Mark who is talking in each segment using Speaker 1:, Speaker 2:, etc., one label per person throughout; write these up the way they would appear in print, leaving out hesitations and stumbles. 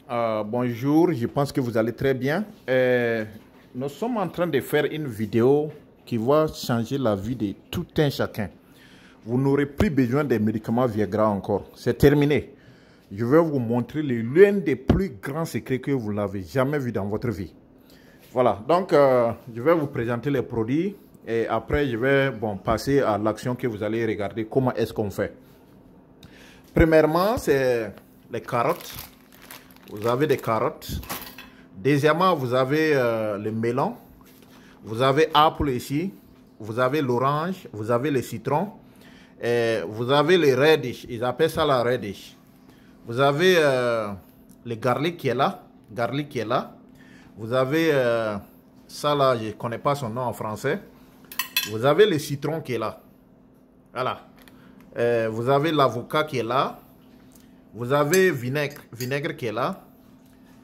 Speaker 1: Bonjour, je pense que vous allez très bien. Nous sommes en train de faire une vidéo qui va changer la vie de tout un chacun. Vous n'aurez plus besoin des médicaments Viagra encore. C'est terminé. Je vais vous montrer l'un des plus grands secrets que vous n'avez jamais vu dans votre vie. Voilà, donc je vais vous présenter les produits et après je vais passer à l'action que vous allez regarder comment est-ce qu'on fait. Premièrement, c'est les carottes. Vous avez des carottes. Deuxièmement, vous avez le melon. Vous avez apple ici. Vous avez l'orange. Vous avez le citron. Et vous avez le radish. Ils appellent ça la radish. Vous avez le garlic qui est là. Garlic qui est là. Vous avez ça là, je ne connais pas son nom en français. Vous avez le citron qui est là. Voilà. Vous avez l'avocat qui est là. Vous avez vinaigre qui est là.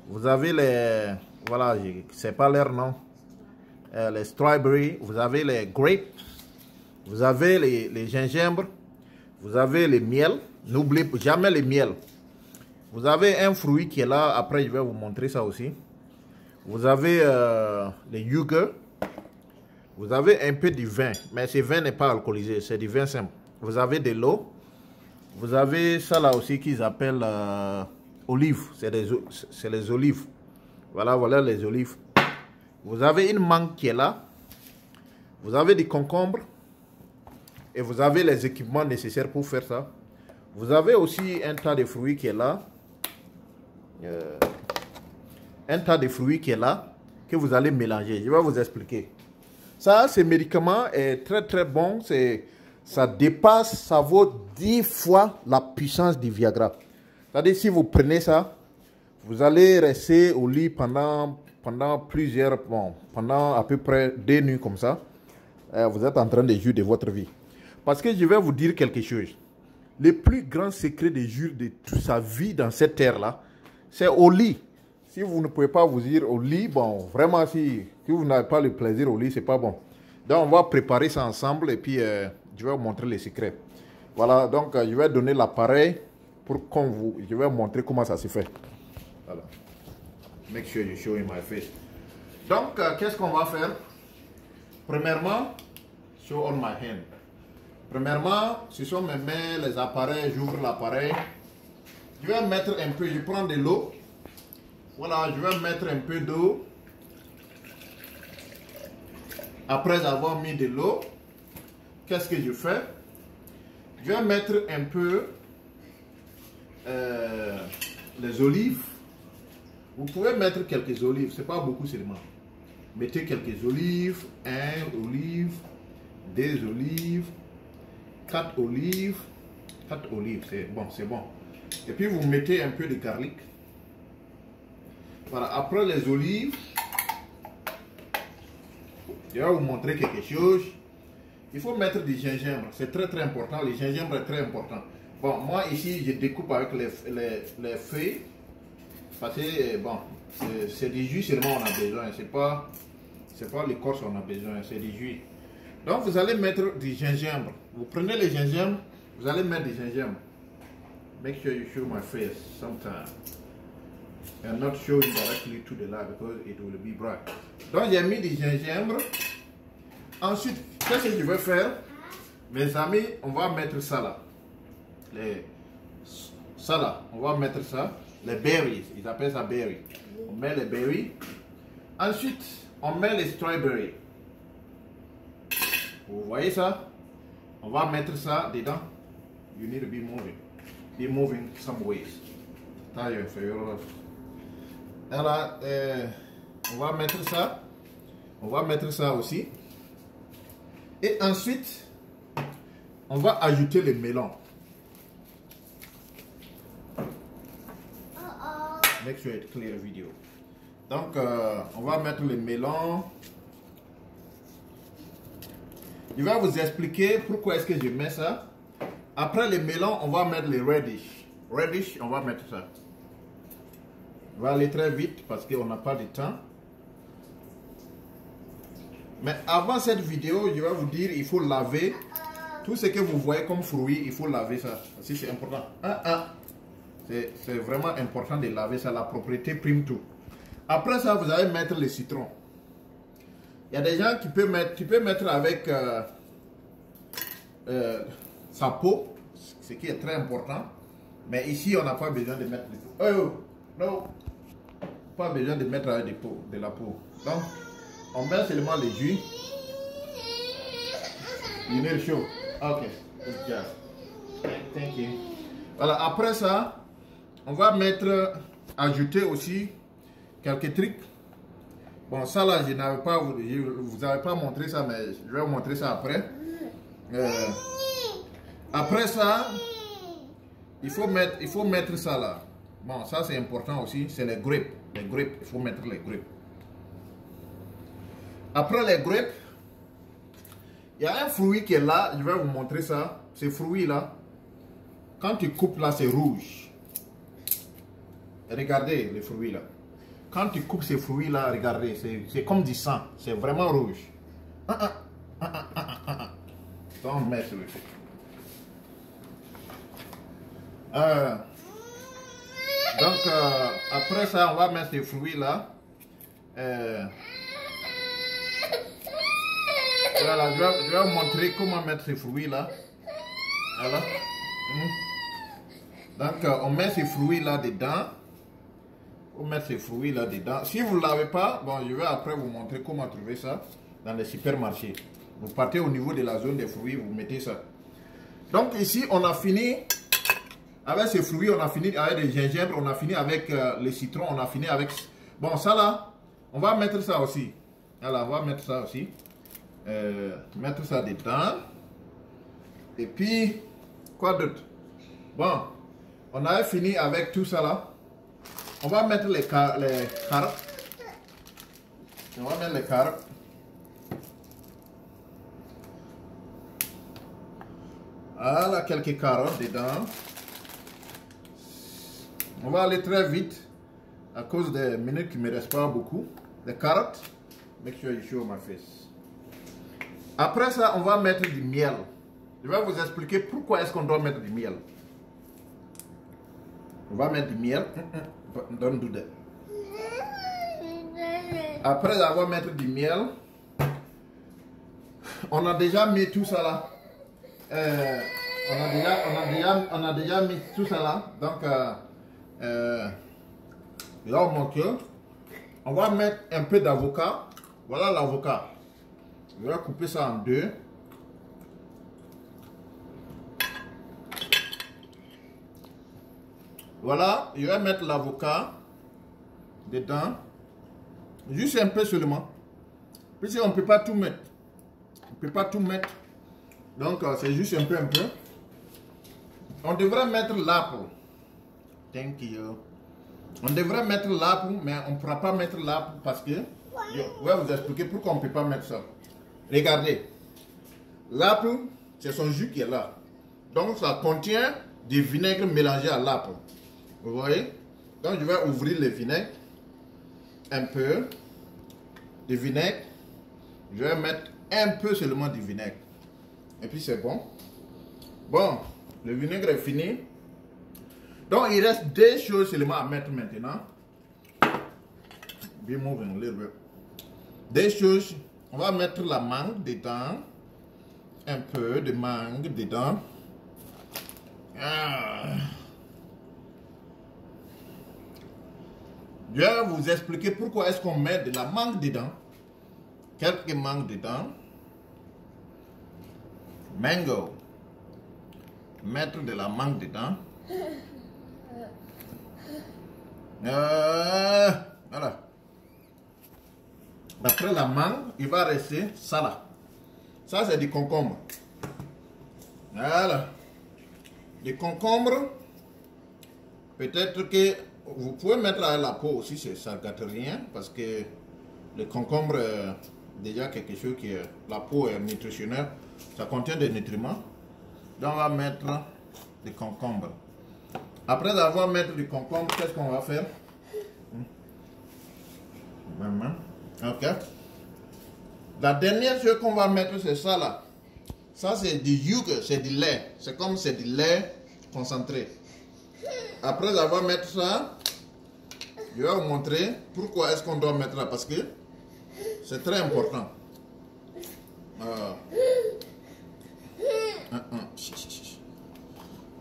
Speaker 1: Vous avez les, voilà, je ne sais pas leur nom. Les strawberries. Vous avez les grapes. Vous avez les gingembre. Vous avez le miel. N'oubliez jamais le miel. Vous avez un fruit qui est là. Après, je vais vous montrer ça aussi. Vous avez le yogourt. Vous avez un peu du vin. Mais ce vin n'est pas alcoolisé. C'est du vin simple. Vous avez de l'eau. Vous avez ça là aussi qu'ils appellent olives. C'est les olives. Voilà les olives. Vous avez une mangue qui est là. Vous avez des concombres. Et vous avez les équipements nécessaires pour faire ça. Vous avez aussi un tas de fruits qui est là. Un tas de fruits qui est là. Que vous allez mélanger. Je vais vous expliquer. Ça, ce médicament est très très bon. Ça dépasse, ça vaut 10 fois la puissance du Viagra. C'est-à-dire, si vous prenez ça, vous allez rester au lit pendant pendant à peu près 2 nuits comme ça. Vous êtes en train de jouir de votre vie. Parce que je vais vous dire quelque chose. Le plus grand secret de jouir de toute sa vie dans cette terre-là, c'est au lit. Si vous ne pouvez pas vous dire au lit, bon, vraiment, si vous n'avez pas le plaisir au lit, c'est pas bon. Donc, on va préparer ça ensemble et puis je vais vous montrer les secrets. Voilà, donc je vais donner l'appareil pour je vais vous montrer comment ça se fait. Voilà. Make sure you show in my face. Donc, qu'est-ce qu'on va faire? Premièrement, show on my hand. Premièrement, ce sont mes mains, les appareils, j'ouvre l'appareil. Je vais mettre un peu, je prends de l'eau. Voilà, je vais mettre un peu d'eau. Après avoir mis de l'eau, qu'est-ce que je fais? Je vais mettre un peu les olives. Vous pouvez mettre quelques olives, c'est pas beaucoup seulement. Mettez quelques olives, 1 olive, 2 olives, 4 olives, 4 olives, c'est bon, c'est bon. Et puis vous mettez un peu de garlic. Voilà, après les olives, je vais vous montrer quelque chose. Il faut mettre du gingembre, c'est très très important, le gingembre est très important. Bon, moi ici je découpe avec les feuilles, parce que bon, c'est du jus seulement on a besoin, c'est pas l'écorce on a besoin, c'est du jus. Donc vous allez mettre du gingembre, vous prenez le gingembre, vous allez mettre du gingembre. Make sure you show my face sometime. And not showing directly to the light because it will be bright. Donc j'ai mis du gingembre. Ensuite, qu'est-ce que je vais faire? Mes amis, on va mettre ça là. Ça là, on va mettre ça. Les berries, ils appellent ça berries. On met les berries. Ensuite, on met les strawberries. Vous voyez ça? On va mettre ça dedans. You need to be moving. Be moving some ways. Voilà, on va mettre ça. On va mettre ça aussi. Et ensuite, on va ajouter le melon. Make sure it's clear video. Donc, on va mettre le melon. Je vais vous expliquer pourquoi est-ce que je mets ça. Après le melon, on va mettre le radish. Radish, on va mettre ça. On va aller très vite parce qu'on n'a pas de temps. Mais avant cette vidéo, je vais vous dire, il faut laver tout ce que vous voyez comme fruits, il faut laver ça. Si c'est important. C'est vraiment important de laver ça. La propriété prime tout. Après ça, vous allez mettre le citron. Il y a des gens qui peuvent mettre, tu peux mettre avec sa peau, ce qui est très important. Mais ici, on n'a pas besoin de mettre de peau. Oh, non, pas besoin de mettre avec de la peau. Donc, on met seulement le jus. Il est chaud. Ok, good job. Thank you. Voilà, après ça, on va ajouter aussi quelques trucs. Bon, ça là, je n'avais pas, vous avez pas montré ça, mais je vais vous montrer ça après. Après ça, il faut mettre ça là. Bon, ça c'est important aussi, c'est les grapes. Les grapes, il faut mettre les grapes. Après les grapes, il y a un fruit qui est là, je vais vous montrer ça. Ce fruit là, quand tu coupes là, c'est rouge. Regardez les fruits là. Quand tu coupes ces fruits là, regardez, c'est comme du sang, c'est vraiment rouge. Don't mess with it. Donc, après ça, on va mettre ces fruits là. Voilà, je vais vous montrer comment mettre ces fruits là. Voilà. Donc, on met ces fruits là dedans. On met ces fruits là dedans. Si vous ne l'avez pas, bon, je vais après vous montrer comment trouver ça dans les supermarchés. Vous partez au niveau de la zone des fruits, vous mettez ça. Donc, ici, on a fini avec ces fruits, on a fini avec le gingembre, on a fini avec le citron, on a fini avec... Bon, ça là, on va mettre ça aussi. Voilà, on va mettre ça aussi. Mettre ça dedans. Et puis, quoi d'autre? Bon, on a fini avec tout ça là. On va mettre les carottes. On va mettre les carottes. Voilà, quelques carottes dedans. On va aller très vite à cause des minutes qui ne me restent pas beaucoup. Les carottes. Make sure you show my face. Après ça, on va mettre du miel. Je vais vous expliquer pourquoi est-ce qu'on doit mettre du miel. On va mettre du miel. Don't do that. Après avoir mettre du miel, on a déjà mis tout ça là. On a déjà mis tout ça là. Donc, là on manque. On va mettre un peu d'avocat. Voilà l'avocat. Je vais couper ça en deux. Voilà, je vais mettre l'avocat dedans. Juste un peu seulement. Puisque on ne peut pas tout mettre. On ne peut pas tout mettre. Donc, c'est juste un peu. On devrait mettre l'apple. Thank you. On devrait mettre l'apple, mais on ne pourra pas mettre l'apple parce que... Je vais vous expliquer pourquoi on ne peut pas mettre ça. Regardez. L'apple, c'est son jus qui est là. Donc, ça contient du vinaigre mélangé à l'apple. Vous voyez? Donc, je vais ouvrir le vinaigre. Un peu de vinaigre. Je vais mettre un peu seulement du vinaigre. Et puis, c'est bon. Bon, le vinaigre est fini. Donc, il reste deux choses seulement à mettre maintenant. Be moving a little bit. Deux choses. On va mettre la mangue dedans. Un peu de mangue dedans. Je vais vous expliquer pourquoi est-ce qu'on met de la mangue dedans. Quelques mangues dedans. Mango. Mettre de la mangue dedans. Voilà. Après la mangue, il va rester ça là. Ça, c'est du concombre. Voilà. Du concombre. Peut-être que vous pouvez mettre à la peau aussi, ça ne gâte rien. Parce que le concombre, déjà quelque chose qui est... La peau est nutritionnelle. Ça contient des nutriments. Donc, on va mettre du concombre. Après avoir mis du concombre, qu'est-ce qu'on va faire? Ok. La dernière chose qu'on va mettre, c'est ça là. Ça, c'est du yogourt, c'est du lait. C'est comme c'est du lait concentré. Après avoir mettre ça, je vais vous montrer pourquoi est-ce qu'on doit mettre là. Parce que c'est très important.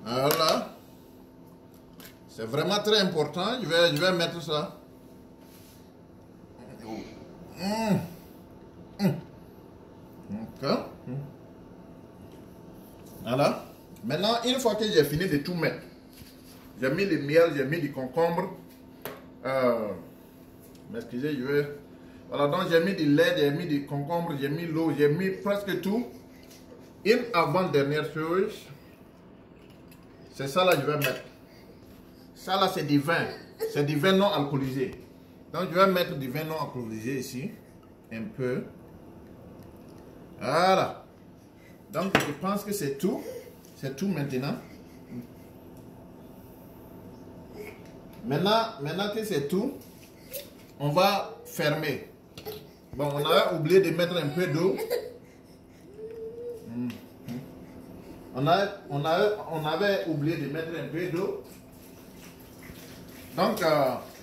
Speaker 1: Voilà. C'est vraiment très important. Je vais mettre ça. Ok. Voilà. Maintenant, une fois que j'ai fini de tout mettre, j'ai mis le miel, j'ai mis du concombre. Excusez, je vais. Voilà, donc j'ai mis du lait, j'ai mis du concombre, j'ai mis l'eau, j'ai mis presque tout. Une avant-dernière chose, c'est ça là que je vais mettre. Ça là c'est du vin. C'est du vin non alcoolisé. Donc je vais mettre du vin non alcoolisé ici. Un peu. Voilà. Donc je pense que c'est tout. C'est tout maintenant. Maintenant que c'est tout, on va fermer. Bon, on avait oublié de mettre un peu d'eau. On avait oublié de mettre un peu d'eau. Donc,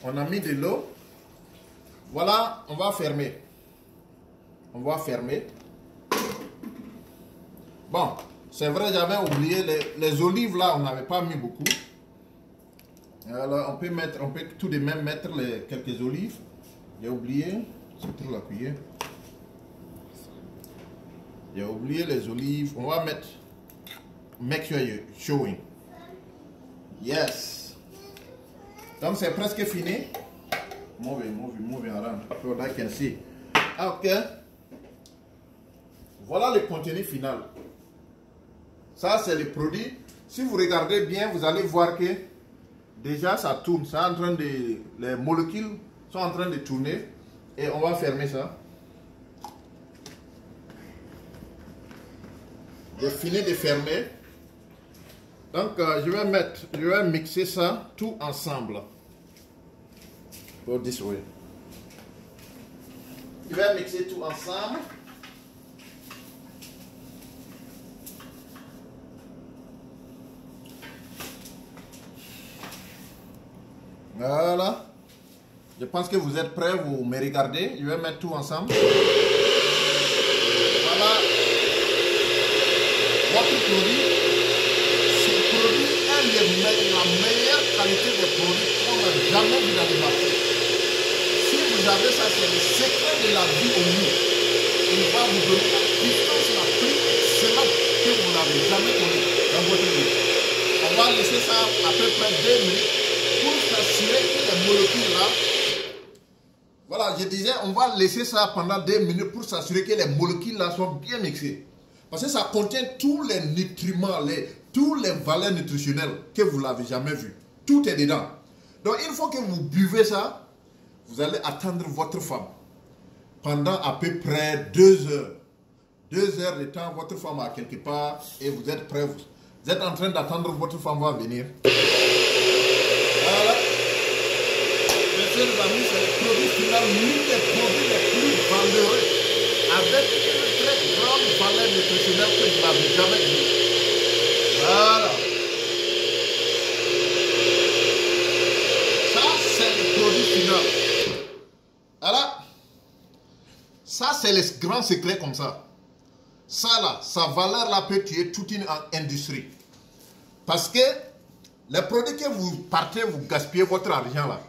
Speaker 1: on a mis de l'eau. Voilà, on va fermer. On va fermer. Bon, c'est vrai, j'avais oublié les olives là, on n'avait pas mis beaucoup. Alors, on peut tout de même mettre quelques olives. J'ai oublié, c'est trop la cuillère. J'ai oublié les olives. On va mettre. Make sure you're showing. Yes. Donc c'est presque fini. Move around so that I can see. Ok. Voilà le contenu final. Ça c'est le produit. Si vous regardez bien, vous allez voir que déjà ça tourne. Ça en train de, les molécules sont en train de tourner. Et on va fermer ça. J'ai fini de fermer. Donc je vais mixer ça tout ensemble. Go this way. Je vais mixer tout ensemble. Voilà. Je pense que vous êtes prêts, vous me regardez. Je vais mettre tout ensemble. Voilà. Votre produit. Ce produit est la meilleure qualité de produit qu'on n'a jamais vu dans le marché. Si vous avez ça, c'est le secret de la vie au mieux. Il va vous donner la puissance la plus excellente que vous n'avez jamais connue dans votre vie. On va laisser ça à peu près 2 minutes pour s'assurer que les molécules là. Voilà, je disais, on va laisser ça pendant 2 minutes pour s'assurer que les molécules là sont bien mixées. Parce que ça contient tous les nutriments, toutes les valeurs nutritionnelles que vous n'avez jamais vues. Tout est dedans. Donc, une fois que vous buvez ça, vous allez attendre votre femme pendant à peu près 2 heures. 2 heures de temps, votre femme est quelque part et vous êtes prêts. Vous êtes en train d'attendre, votre femme va venir. Voilà. Mes amis, c'est le produit final, l'un des produits les plus valeureux, avec une très grande valeur nutritionnelle que vous n'avez jamais vue. Voilà. Ça, c'est le produit final. Voilà. Ça, c'est le grand secret comme ça. Ça, là, sa valeur, là, peut tuer toute une industrie. Parce que les produits que vous partez, vous gaspillez votre argent, là.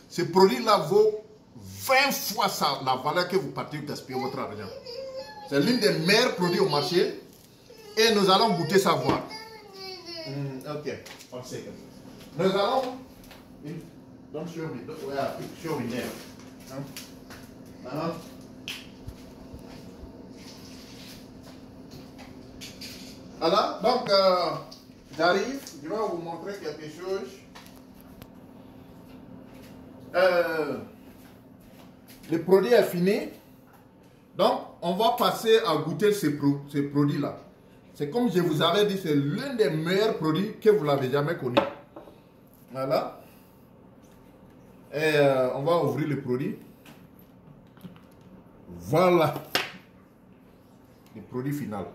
Speaker 1: Ce produit-là vaut 20 fois ça, la valeur que vous partez gaspiller votre argent. C'est l'un des meilleurs produits au marché. Et nous allons goûter ça voir. Ok. Nous allons. Don't show me. Show me there. Voilà. Donc, j'arrive. Je vais vous montrer quelque chose. Le produit est fini. Donc, on va passer à goûter ces produits-là. C'est comme je vous avais dit, c'est l'un des meilleurs produits que vous n'avez jamais connu. Voilà. Et on va ouvrir le produit. Voilà. Le produit final.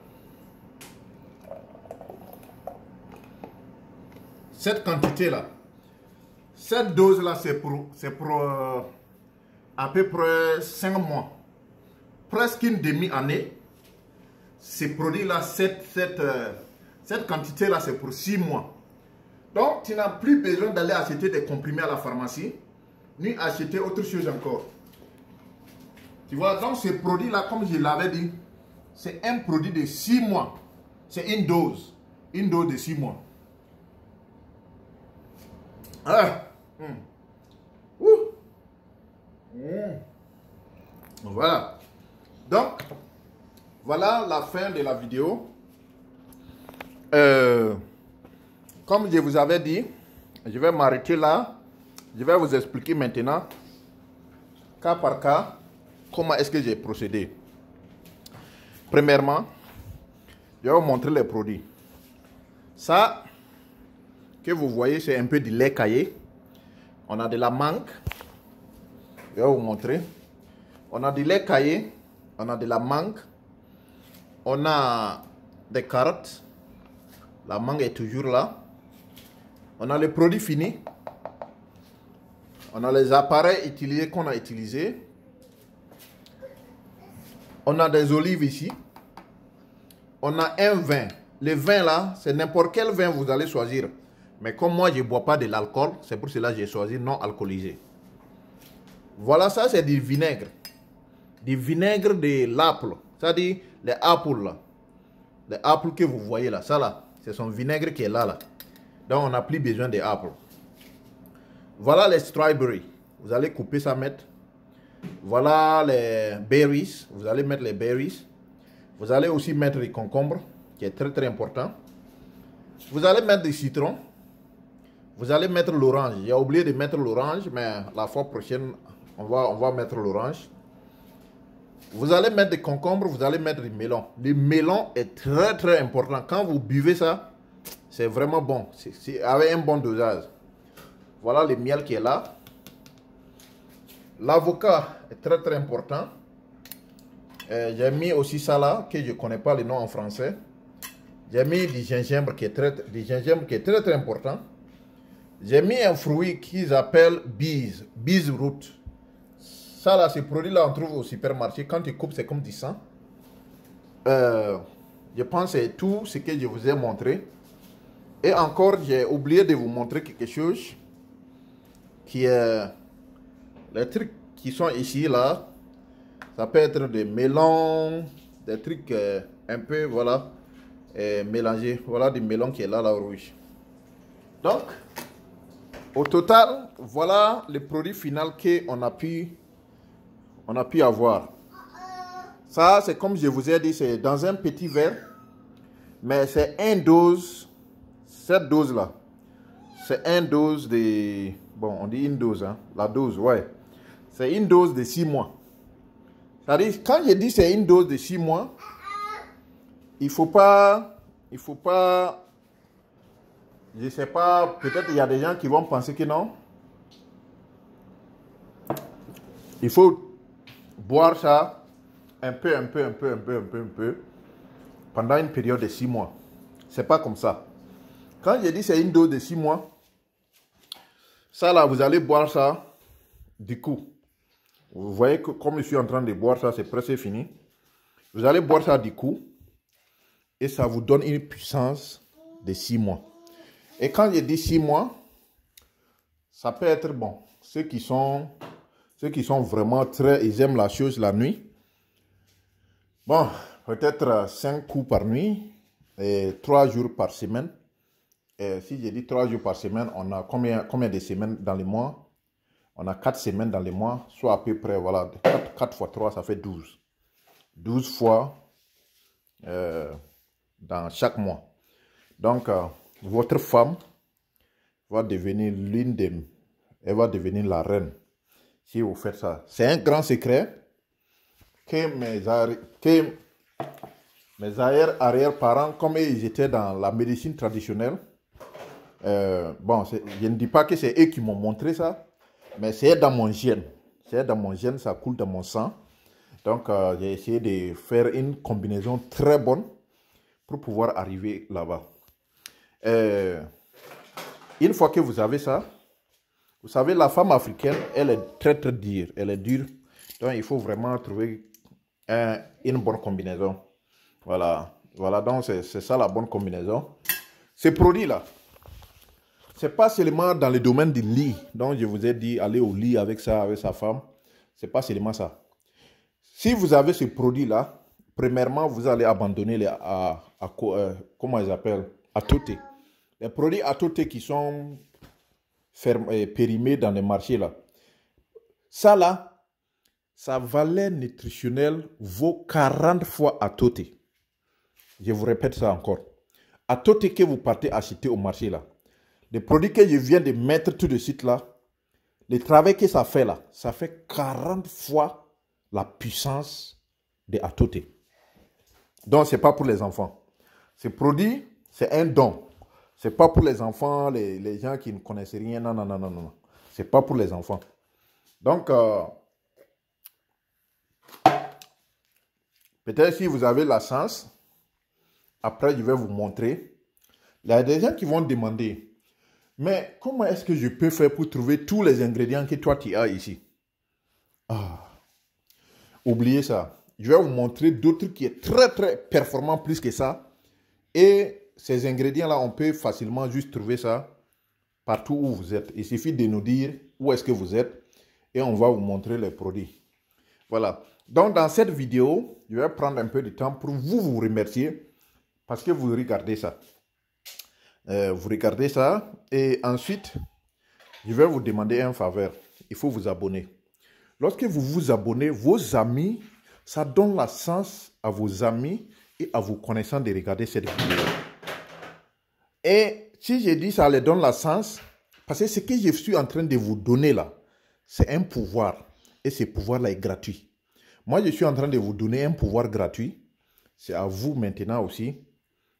Speaker 1: cette quantité-là, cette dose-là, c'est pour à peu près 5 mois. Presque une demi-année. Ces produits-là, cette quantité-là, c'est pour 6 mois. Donc, tu n'as plus besoin d'aller acheter des comprimés à la pharmacie, ni acheter autre chose encore. Tu vois, donc ce produit-là, comme je l'avais dit, c'est un produit de 6 mois. C'est une dose de 6 mois. Ah. Voilà. Donc, voilà la fin de la vidéo. Comme je vous avais dit, je vais m'arrêter là. Je vais vous expliquer maintenant, cas par cas, comment est-ce que j'ai procédé. Premièrement, je vais vous montrer les produits. Ça, que vous voyez, c'est un peu du lait caillé. On a de la mangue. Je vais vous montrer. On a du lait caillé. On a de la mangue. On a des carottes. La mangue est toujours là. On a les produits finis. On a les appareils utilisés qu'on a utilisés. On a des olives ici. On a un vin. Le vin là, c'est n'importe quel vin vous allez choisir. Mais comme moi, je ne bois pas de l'alcool, c'est pour cela que j'ai choisi non alcoolisé. Voilà, ça c'est du vinaigre. Du vinaigre de l'apple. C'est-à-dire les apples là. Les apples que vous voyez là. Ça là, c'est son vinaigre qui est là. Donc on n'a plus besoin des apples. Voilà les strawberries. Vous allez couper ça, mettre. Voilà les berries. Vous allez mettre les berries. Vous allez aussi mettre les concombres, qui est très très important. Vous allez mettre des citrons. Vous allez mettre l'orange. J'ai oublié de mettre l'orange, mais la fois prochaine, on va mettre l'orange. Vous allez mettre des concombres, vous allez mettre du melon. Le melon est très très important. Quand vous buvez ça, c'est vraiment bon. C'est avec un bon dosage. Voilà le miel qui est là. L'avocat est très très important. J'ai mis aussi ça là, que je ne connais pas le nom en français. J'ai mis du gingembre qui est très très important. J'ai mis un fruit qu'ils appellent bees root. Ça là, ce produit là, on trouve au supermarché. Quand tu coupes, c'est comme du sang. Je pense que c'est tout ce que je vous ai montré. Et encore, j'ai oublié de vous montrer quelque chose. Qui est les trucs qui sont ici là. Ça peut être des melons, des trucs un peu, voilà, mélangés. Voilà du melon qui est là, rouge. Donc, au total, voilà le produit final qu'on a pu avoir. Ça, c'est comme je vous ai dit, c'est dans un petit verre. Mais c'est une dose. Cette dose-là, c'est une dose de... Bon, on dit une dose, hein. La dose, ouais. C'est une dose de 6 mois. C'est-à-dire, quand je dis c'est une dose de 6 mois, il faut pas, je sais pas, peut-être il y a des gens qui vont penser que non. Il faut boire ça un peu, pendant une période de 6 mois. C'est pas comme ça. Quand je dis c'est une dose de 6 mois, ça là, vous allez boire ça du coup. Vous voyez que comme je suis en train de boire ça, c'est presque fini. Vous allez boire ça du coup. Et ça vous donne une puissance de 6 mois. Et quand je dis 6 mois, ça peut être bon. Ceux qui sont vraiment très... Ils aiment la chose la nuit. Bon, peut-être 5 coups par nuit et 3 jours par semaine. Et si je dis 3 jours par semaine, on a combien de semaines dans le mois? On a 4 semaines dans le mois, soit à peu près, voilà, 4 fois 3, ça fait 12. 12 fois dans chaque mois. Donc, votre femme va devenir elle va devenir la reine si vous faites ça. C'est un grand secret que mes arrière-parents, comme ils étaient dans la médecine traditionnelle, bon, je ne dis pas que c'est eux qui m'ont montré ça, mais c'est dans mon gène. C'est dans mon gène, ça coule dans mon sang. Donc, j'ai essayé de faire une combinaison très bonne pour pouvoir arriver là-bas. Une fois que vous avez ça, vous savez, la femme africaine, elle est très très dure. Elle est dure. Donc, il faut vraiment trouver une bonne combinaison. Voilà. Voilà, donc c'est ça la bonne combinaison. Ces produits-là, c'est pas seulement dans le domaine du lit. Donc, je vous ai dit, aller au lit avec ça, avec sa femme. C'est pas seulement ça. Si vous avez ce produit-là, premièrement, vous allez abandonner les comment ils appellent? Atoté. Les produits atoté qui sont périmés dans les marchés là. Ça là, sa valeur nutritionnelle vaut 40 fois atoté. Je vous répète ça encore. Atoté que vous partez acheter au marché là. Les produits que je viens de mettre tout de suite là, le travail que ça fait là, ça fait 40 fois la puissance de atoté. Donc, ce n'est pas pour les enfants. Ce produit, c'est un don. Ce n'est pas pour les enfants, les gens qui ne connaissent rien. Non, non, non, non, non. Ce n'est pas pour les enfants. Donc, peut-être si vous avez la chance, après, je vais vous montrer. Il y a des gens qui vont demander, mais comment est-ce que je peux faire pour trouver tous les ingrédients que toi, tu as ici? Oubliez ça. Je vais vous montrer d'autres qui est très, très performant plus que ça. Et ces ingrédients-là, on peut facilement juste trouver ça partout où vous êtes. Il suffit de nous dire où est-ce que vous êtes et on va vous montrer les produits. Voilà. Donc, dans cette vidéo, je vais prendre un peu de temps pour vous remercier parce que vous regardez ça. Vous regardez ça et ensuite, je vais vous demander un faveur. Il faut vous abonner. Lorsque vous vous abonnez, vos amis, ça donne la chance à vos amis et à vos connaissants de regarder cette vidéo. Et si je dis ça les donne la chance, parce que ce que je suis en train de vous donner là, c'est un pouvoir. Et ce pouvoir-là est gratuit. Moi, je suis en train de vous donner un pouvoir gratuit. C'est à vous maintenant aussi.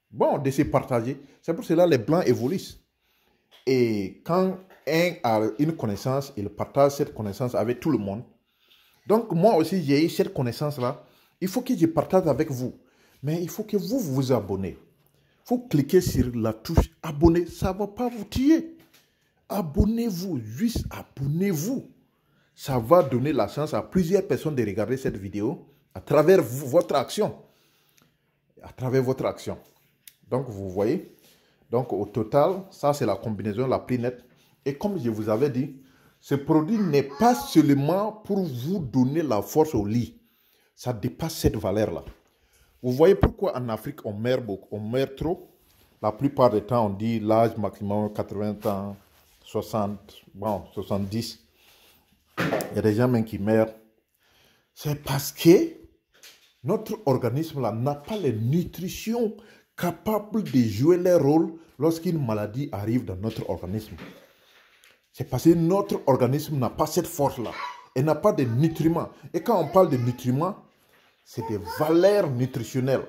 Speaker 1: Bon, de se partager. C'est pour cela que les Blancs évoluent. Et quand un a une connaissance, il partage cette connaissance avec tout le monde. Donc, moi aussi, j'ai eu cette connaissance-là. Il faut que je partage avec vous. Mais il faut que vous vous abonnez. Il faut cliquer sur la touche abonner. Ça ne va pas vous tuer. Abonnez-vous. Juste abonnez-vous. Ça va donner la chance à plusieurs personnes de regarder cette vidéo à travers votre action. À travers votre action. Donc, vous voyez. Donc, au total, ça, c'est la combinaison la plus nette. Et comme je vous avais dit, ce produit n'est pas seulement pour vous donner la force au lit. Ça dépasse cette valeur-là. Vous voyez pourquoi en Afrique, on meurt beaucoup, on meurt trop. La plupart du temps, on dit l'âge maximum 80 ans, 60, bon, 70. Il y a des gens même qui meurent. C'est parce que notre organisme là n'a pas les nutritions capables de jouer leur rôle lorsqu'une maladie arrive dans notre organisme. C'est parce que notre organisme n'a pas cette force-là. Elle n'a pas de nutriments. Et quand on parle de nutriments, c'est des valeurs nutritionnelles.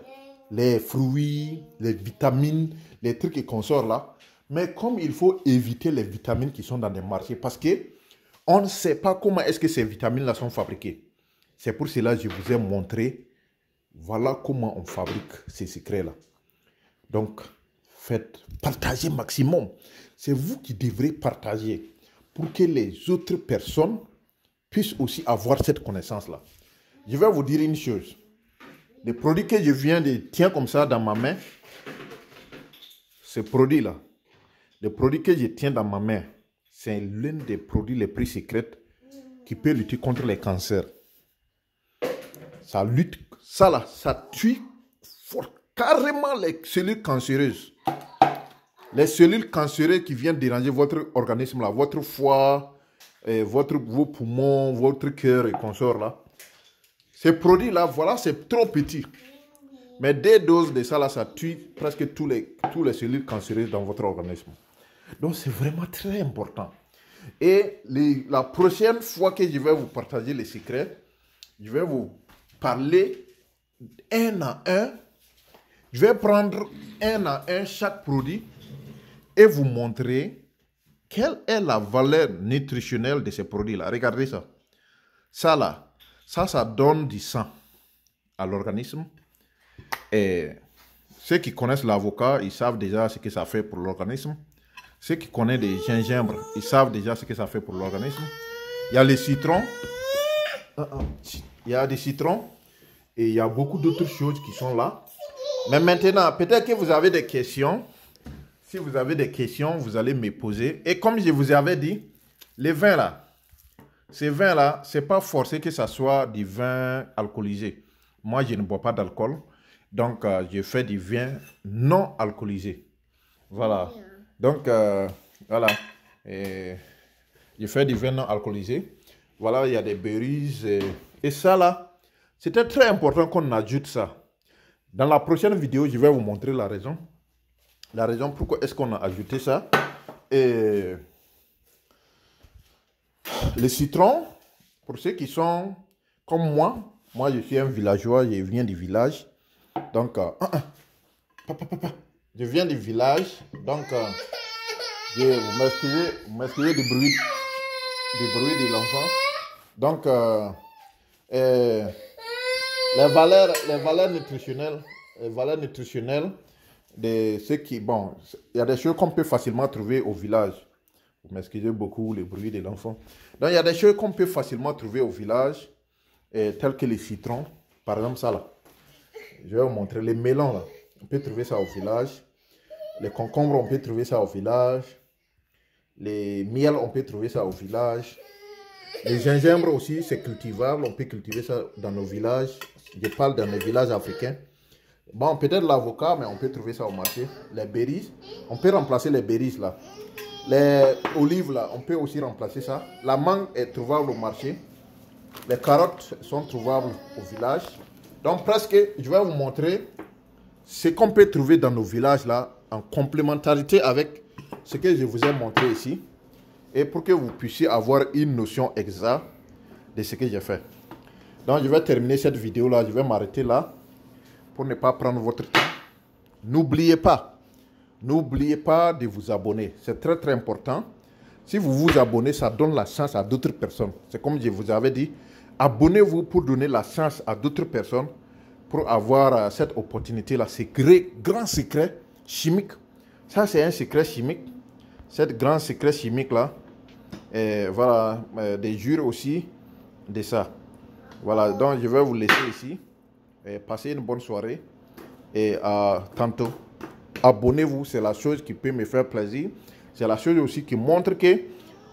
Speaker 1: Les fruits, les vitamines, les trucs qu'on sort là. Mais comme il faut éviter les vitamines qui sont dans les marchés, parce que on ne sait pas comment est-ce que ces vitamines-là sont fabriquées. C'est pour cela que je vous ai montré, voilà comment on fabrique ces secrets-là. Donc, partagez maximum. C'est vous qui devrez partager pour que les autres personnes puissent aussi avoir cette connaissance-là. Je vais vous dire une chose. Les produits que je viens de tenir comme ça dans ma main, ce produit-là, le produit que je tiens dans ma main, c'est l'un des produits les plus secrets qui peut lutter contre les cancers. Ça lutte, ça là, ça tue carrément les cellules cancéreuses. Les cellules cancéreuses qui viennent déranger votre organisme là, votre foie, vos poumons, votre cœur et consorts là. Ces produits là, voilà, c'est trop petit. Mais des doses de ça là, ça tue presque tous les cellules cancéreuses dans votre organisme. Donc c'est vraiment très important. Et la prochaine fois que je vais vous partager les secrets, je vais vous parler un à un. Je vais prendre un à un chaque produit et vous montrer quelle est la valeur nutritionnelle de ces produits-là. Regardez ça. Ça là, ça donne du sang à l'organisme. Et ceux qui connaissent l'avocat, ils savent déjà ce que ça fait pour l'organisme. Ceux qui connaissent des gingembre, ils savent déjà ce que ça fait pour l'organisme. Il y a les citrons. Il y a des citrons. Et il y a beaucoup d'autres choses qui sont là. Mais maintenant, peut-être que vous avez des questions. Si vous avez des questions, vous allez me poser. Et comme je vous avais dit, les vins là, ces vins là, ce n'est pas forcé que ça soit du vin alcoolisé. Moi, je ne bois pas d'alcool. Donc, je fais du vin non alcoolisé. Voilà. Donc, voilà. Et je fais du vin non alcoolisé. Voilà, il y a des berries. Et ça là, c'était très important qu'on ajoute ça. Dans la prochaine vidéo, je vais vous montrer la raison. La raison pourquoi est-ce qu'on a ajouté ça. Et les citrons, pour ceux qui sont comme moi je suis un villageois, je viens du village. Donc, je viens du village. Donc, vous m'excusez du bruit de l'enfant. Donc, les valeurs nutritionnelles de ceux qui, bon, il y a des choses qu'on peut facilement trouver au village. Vous m'excusez beaucoup le bruit de l'enfant. Donc, il y a des choses qu'on peut facilement trouver au village, telles que les citrons. Par exemple, ça là. Je vais vous montrer les melons là. On peut trouver ça au village. Les concombres, on peut trouver ça au village. Les miels, on peut trouver ça au village. Les gingembre aussi, c'est cultivable. On peut cultiver ça dans nos villages. Je parle dans les villages africains. Bon, peut-être l'avocat, mais on peut trouver ça au marché. Les berries, on peut remplacer les berries là. Les olives là, on peut aussi remplacer ça. La mangue est trouvable au marché. Les carottes sont trouvables au village. Donc presque, je vais vous montrer ce qu'on peut trouver dans nos villages là, en complémentarité avec ce que je vous ai montré ici. Et pour que vous puissiez avoir une notion exacte de ce que j'ai fait. Donc je vais terminer cette vidéo là, je vais m'arrêter là. Pour ne pas prendre votre temps. N'oubliez pas de vous abonner. C'est très très important. Si vous vous abonnez, ça donne la chance à d'autres personnes. C'est comme je vous avais dit, abonnez-vous pour donner la chance à d'autres personnes pour avoir cette opportunité-là. C'est grand secret chimique. Ça, c'est un secret chimique. Cet grand secret chimique-là. Voilà, des jures aussi de ça. Voilà, donc je vais vous laisser ici. Passez une bonne soirée et à tantôt. Abonnez-vous, c'est la chose qui peut me faire plaisir. C'est la chose aussi qui montre que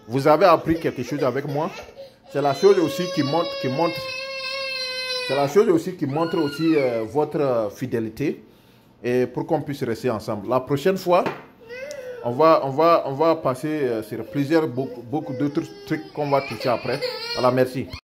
Speaker 1: vous avez appris quelque chose avec moi. C'est la chose aussi qui montre aussi votre fidélité et pour qu'on puisse rester ensemble. La prochaine fois, on va passer sur beaucoup d'autres trucs qu'on va toucher après. Voilà, merci.